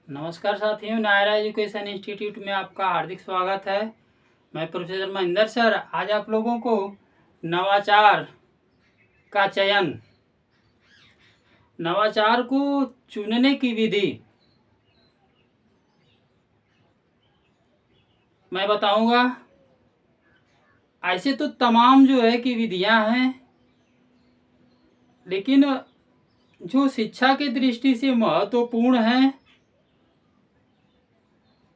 नमस्कार साथियों, Naira education institute में आपका हार्दिक स्वागत है। मैं प्रोफेसर महेंद्र सर आज आप लोगों को नवाचार का चयन, नवाचार को चुनने की विधि मैं बताऊंगा। ऐसे तो तमाम जो है कि विधियां हैं, लेकिन जो शिक्षा की दृष्टि से महत्वपूर्ण हैं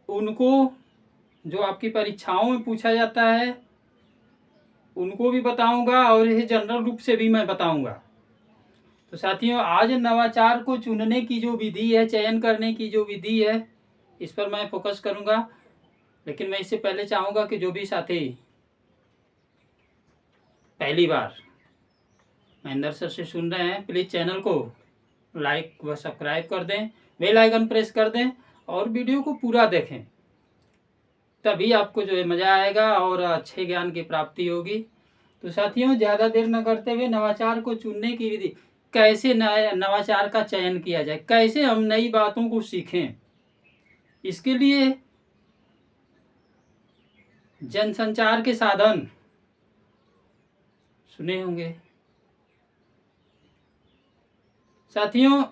उनको, जो आपकी परीक्षाओं में पूछा जाता है उनको भी बताऊंगा और ये जनरल रूप से भी मैं बताऊंगा। तो साथियों, आज नवाचार को चुनने की जो विधि है, चयन करने की जो विधि है, इस पर मैं फोकस करूंगा। लेकिन मैं इससे पहले चाहूंगा कि जो भी साथी पहली बार महेंद्र सर से सुन रहे हैं, प्लीज़ चैनल को लाइक व सब्सक्राइब कर दें, बेल आइकन प्रेस कर दें और वीडियो को पूरा देखें। तभी आपको जो है मज़ा आएगा और अच्छे ज्ञान की प्राप्ति होगी। तो साथियों, ज़्यादा देर न करते हुए नवाचार को चुनने की विधि, कैसे नवाचार का चयन किया जाए, कैसे हम नई बातों को सीखें, इसके लिए जनसंचार के साधन सुने होंगे साथियों।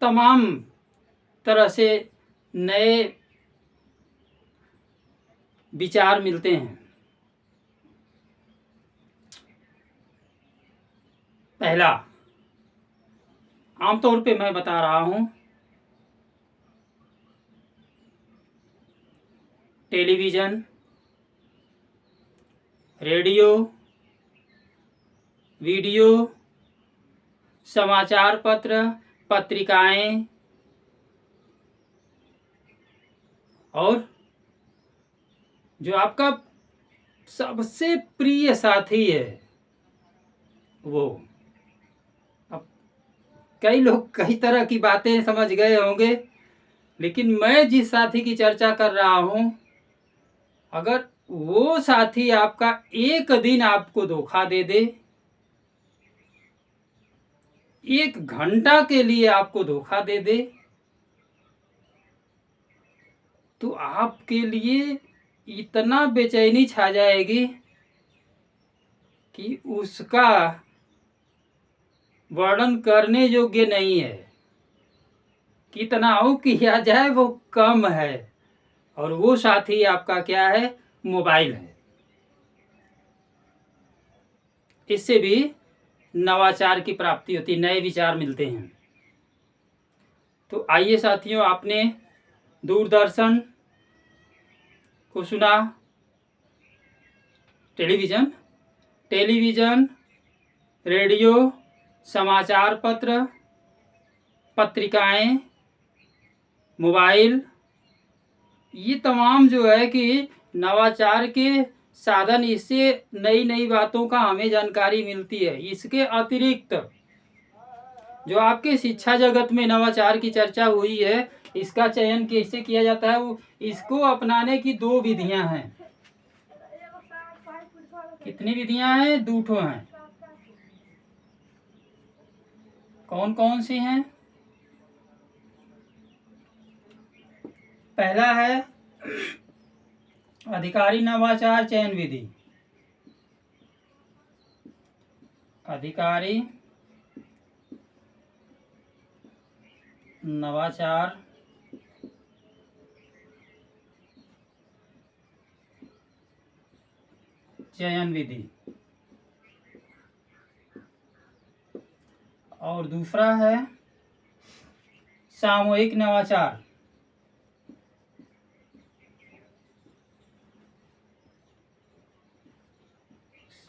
तमाम तरह से नए विचार मिलते हैं। पहला, आमतौर पे मैं बता रहा हूं, टेलीविज़न, रेडियो, वीडियो, समाचार पत्र, पत्रिकाएं और जो आपका सबसे प्रिय साथी है वो। अब कई लोग कई तरह की बातें समझ गए होंगे, लेकिन मैं जिस साथी की चर्चा कर रहा हूं, अगर वो साथी आपका एक दिन आपको धोखा दे दे, एक घंटा के लिए आपको धोखा दे दे, तो आपके लिए इतना बेचैनी छा जाएगी कि उसका वर्णन करने योग्य नहीं है। कितना हो किया जाए वो कम है। और वो साथी आपका क्या है? मोबाइल है। इससे भी नवाचार की प्राप्ति होती, नए विचार मिलते हैं। तो आइए साथियों, आपने दूरदर्शन को सुना, टेलीविज़न, रेडियो, समाचार पत्र, पत्रिकाएं, मोबाइल, ये तमाम जो है कि नवाचार के साधन। इससे नई नई बातों का हमें जानकारी मिलती है। इसके अतिरिक्त जो आपके शिक्षा जगत में नवाचार की चर्चा हुई है, इसका चयन कैसे किया जाता है, वो इसको अपनाने की दो विधियां हैं। कितनी विधियां हैं? 2 ठो हैं। कौन कौन सी हैं? पहला है अधिकारी नवाचार चयन विधि। अधिकारी नवाचार चयन विधि। और दूसरा है सामूहिक नवाचार।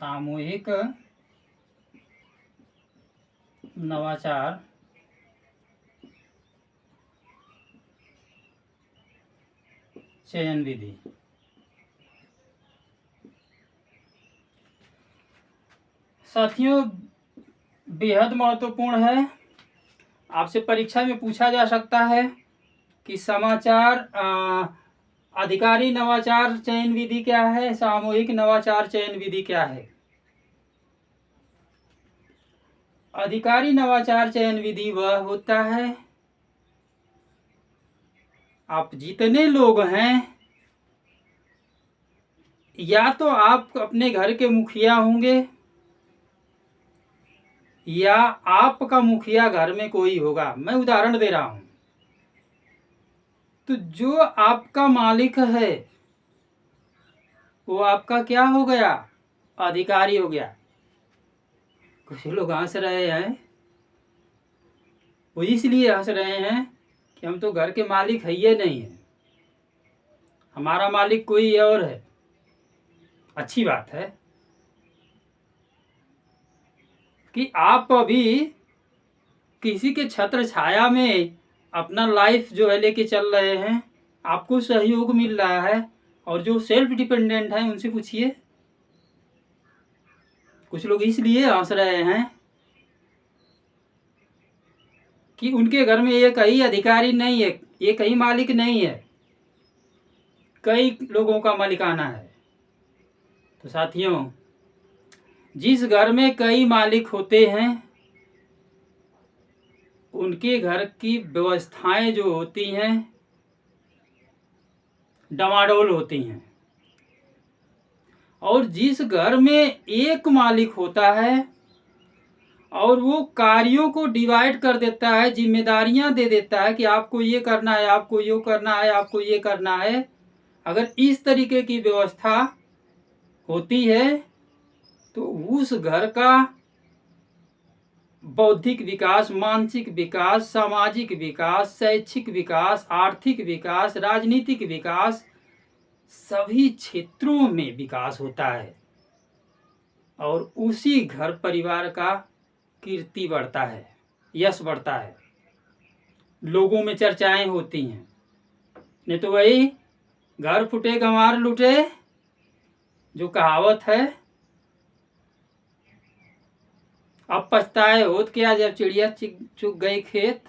सामूहिक नवाचार चयन विधि। साथियों, बेहद महत्वपूर्ण है। आपसे परीक्षा में पूछा जा सकता है कि अधिकारी नवाचार चयन विधि क्या है, सामूहिक नवाचार चयन विधि क्या है। अधिकारी नवाचार चयन विधि वह होता है आप जितने लोग हैं, या तो आप अपने घर के मुखिया होंगे या आपका मुखिया घर में कोई होगा। मैं उदाहरण दे रहा हूं। तो जो आपका मालिक है वो आपका क्या हो गया? अधिकारी हो गया। कुछ लोग हंस रहे हैं, वो इसलिए हंस रहे हैं कि हम तो घर के मालिक है ही नहीं है, हमारा मालिक कोई और है। अच्छी बात है कि आप अभी किसी के छत्र छाया में अपना लाइफ जो है लेके चल रहे हैं, आपको सहयोग मिल रहा है। और जो सेल्फ डिपेंडेंट हैं उनसे पूछिए। कुछ लोग इसलिए हंस रहे हैं कि उनके घर में एक ही अधिकारी नहीं है, एक ही मालिक नहीं है, कई लोगों का मालिकाना है। तो साथियों, जिस घर में कई मालिक होते हैं उनके घर की व्यवस्थाएं जो होती हैं डमाडोल होती हैं। और जिस घर में एक मालिक होता है और वो कार्यों को डिवाइड कर देता है, जिम्मेदारियां दे देता है कि आपको ये करना है, आपको ये करना है, आपको ये करना है, अगर इस तरीके की व्यवस्था होती है तो उस घर का बौद्धिक विकास, मानसिक विकास, सामाजिक विकास, शैक्षिक विकास, आर्थिक विकास, राजनीतिक विकास, सभी क्षेत्रों में विकास होता है। और उसी घर परिवार का कीर्ति बढ़ता है, यश बढ़ता है, लोगों में चर्चाएं होती हैं। नहीं तो वही घर फूटे गंवार लूटे जो कहावत है, अब पछताए होत क्या जब चिड़िया चुग गई खेत।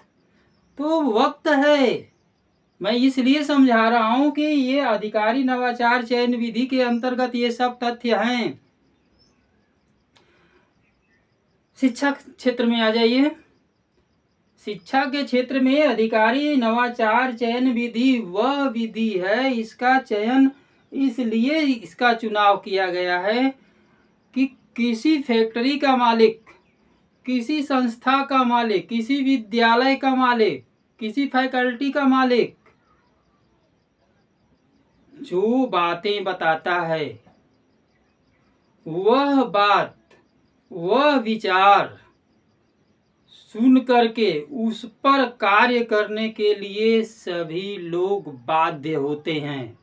तो वक्त है, मैं इसलिए समझा रहा हूं कि ये अधिकारी नवाचार चयन विधि के अंतर्गत ये सब तथ्य हैं। शिक्षा क्षेत्र में आ जाइए। शिक्षा के क्षेत्र में अधिकारी नवाचार चयन विधि वह विधि है, इसका चयन इसलिए इसका चुनाव किया गया है कि किसी फैक्ट्री का मालिक, किसी संस्था का मालिक, किसी विद्यालय का मालिक, किसी फैकल्टी का मालिक जो बातें बताता है, वह बात, वह विचार सुन करके उस पर कार्य करने के लिए सभी लोग बाध्य होते हैं।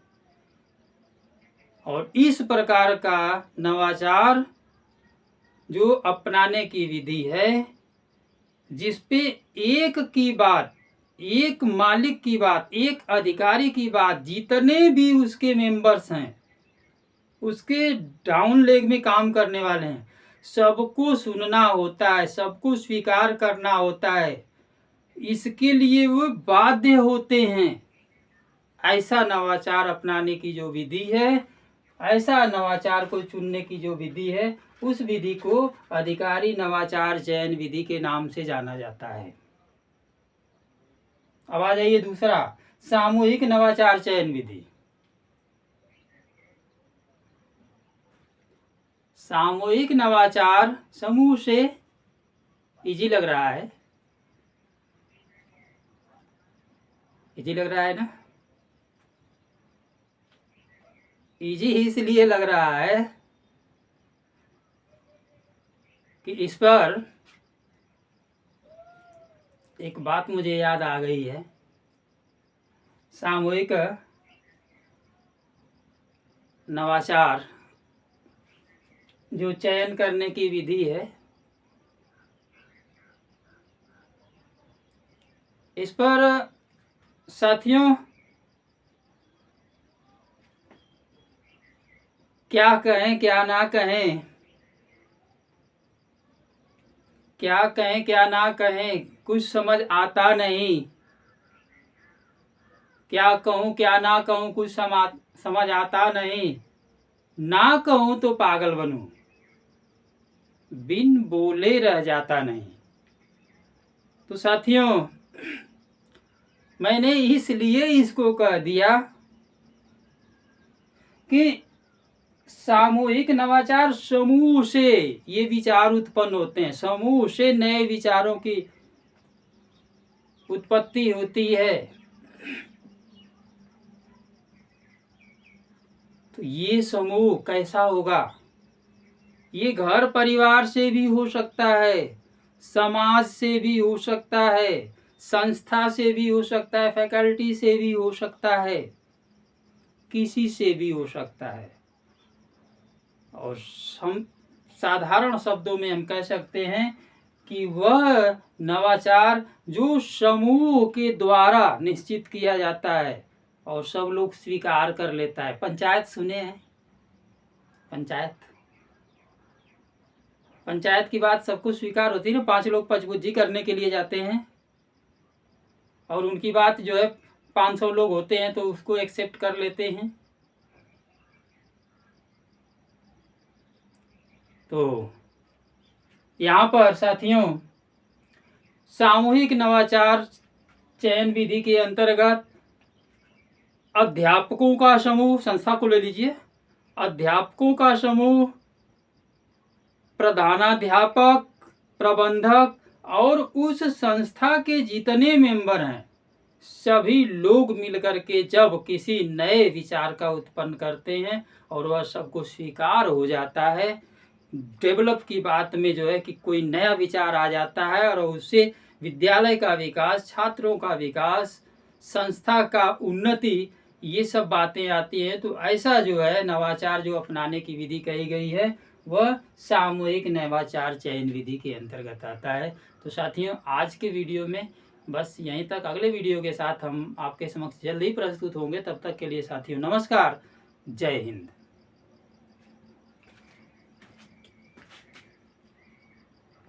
और इस प्रकार का नवाचार जो अपनाने की विधि है, जिसपे एक की बात, एक मालिक की बात, एक अधिकारी की बात, जितने भी उसके मेंबर्स हैं, उसके डाउन लेग में काम करने वाले हैं, सबको सुनना होता है, सबको स्वीकार करना होता है, इसके लिए वो बाध्य होते हैं। ऐसा नवाचार अपनाने की जो विधि है, ऐसा नवाचार को चुनने की जो विधि है, उस विधि को अधिकारी नवाचार चयन विधि के नाम से जाना जाता है। अब आ जाइए दूसरा, सामूहिक नवाचार चयन विधि। सामूहिक नवाचार समूह से इजी लग रहा है, इजी लग रहा है ना? इजी इसलिए लग रहा है कि इस पर एक बात मुझे याद आ गई है। सामूहिक नवाचार जो चयन करने की विधि है, इस पर साथियों क्या कहें क्या ना कहें, क्या कहें क्या ना कहें, कुछ समझ आता नहीं। क्या कहूँ क्या ना कहूँ, कुछ समझ आता नहीं। ना कहूँ तो पागल बनूं, बिन बोले रह जाता नहीं। तो साथियों, मैंने इसलिए इसको कह दिया कि सामूहिक नवाचार समूह से ये विचार उत्पन्न होते हैं, समूह से नए विचारों की उत्पत्ति होती है। तो ये समूह कैसा होगा? ये घर परिवार से भी हो सकता है, समाज से भी हो सकता है, संस्था से भी हो सकता है, फैकल्टी से भी हो सकता है, किसी से भी हो सकता है। और हम साधारण शब्दों में हम कह सकते हैं कि वह नवाचार जो समूह के द्वारा निश्चित किया जाता है और सब लोग स्वीकार कर लेता है। पंचायत सुने हैं? पंचायत की बात सबको स्वीकार होती है ना। 5 लोग पचबुज्जी करने के लिए जाते हैं और उनकी बात जो है 500 लोग होते हैं तो उसको एक्सेप्ट कर लेते हैं। तो यहाँ पर साथियों, सामूहिक नवाचार चयन विधि के अंतर्गत अध्यापकों का समूह, संस्था को ले लीजिए, अध्यापकों का समूह, प्रधानाध्यापक, प्रबंधक और उस संस्था के जितने मेंबर हैं सभी लोग मिलकर के जब किसी नए विचार का उत्पन्न करते हैं और वह सबको स्वीकार हो जाता है, डेवलप की बात में जो है कि कोई नया विचार आ जाता है और उससे विद्यालय का विकास, छात्रों का विकास, संस्था का उन्नति, ये सब बातें आती हैं। तो ऐसा जो है नवाचार जो अपनाने की विधि कही गई है वह सामूहिक नवाचार चयन विधि के अंतर्गत आता है। तो साथियों, आज के वीडियो में बस यहीं तक। अगले वीडियो के साथ हम आपके समक्ष जल्द ही प्रस्तुत होंगे। तब तक के लिए साथियों नमस्कार, जय हिंद।